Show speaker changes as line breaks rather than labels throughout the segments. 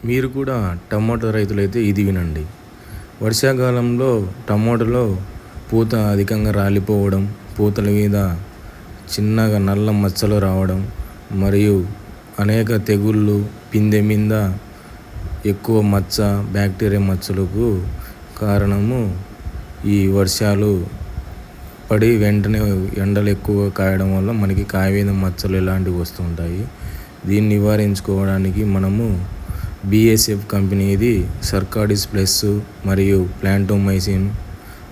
మీరు కూడా టమాటో రైతులైతే ఇది వినండి. వర్షాకాలంలో టమాటోలో పూత అధికంగా రాలిపోవడం, పూతల మీద చిన్నగా నల్ల మచ్చలు రావడం మరియు అనేక తెగుళ్ళు, పిందె మీద ఎక్కువ మచ్చ, బ్యాక్టీరియా మచ్చలకు కారణము ఈ వర్షాలు పడి వెంటనే ఎండలు ఎక్కువగా కాయడం వల్ల మనకి కాయ మీద మచ్చలు ఇలాంటివి వస్తుంటాయి. దీన్ని నివారించుకోవడానికి మనము BASF కంపెనీది సర్కాడిస్ ప్లస్ మరియు ప్లాంటోమైసిన్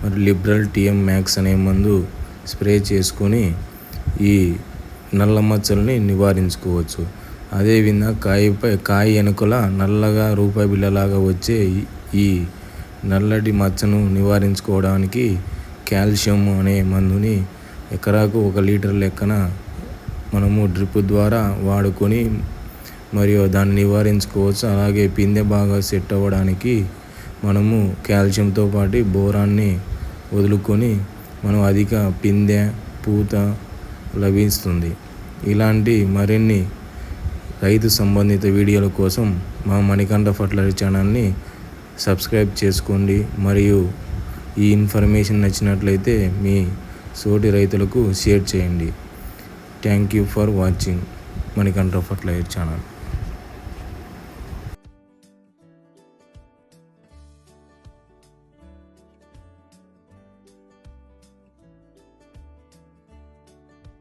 మరియు లిబరల్ TM మ్యాక్స్ అనే మందు స్ప్రే చేసుకొని ఈ నల్ల మచ్చల్ని నివారించుకోవచ్చు. అదేవిధంగా కాయ వెనుకల నల్లగా రూపాయి బిళ్ళలాగా వచ్చే ఈ నల్లటి మచ్చను నివారించుకోవడానికి కాల్షియం అనే మందుని ఎకరాకు 1 లీటర్ లెక్కన మనము డ్రిప్ ద్వారా వాడుకొని మరియు దాన్ని నివారించుకోవచ్చు. అలాగే పిందె బాగా సెట్ అవ్వడానికి మనము కాల్షియంతో పాటు బోరాన్ని వదులుకొని మనం అధిక పిందె, పూత లభిస్తుంది. ఇలాంటి మరిన్ని రైతు సంబంధిత వీడియోల కోసం మా మణికంఠ ఫర్టిలైజర్ ఛానల్ని సబ్స్క్రైబ్ చేసుకోండి. మరియు ఈ ఇన్ఫర్మేషన్ నచ్చినట్లయితే మీ సోటి రైతులకు షేర్ చేయండి. Thank you for watching Manikanta fertiliser channel.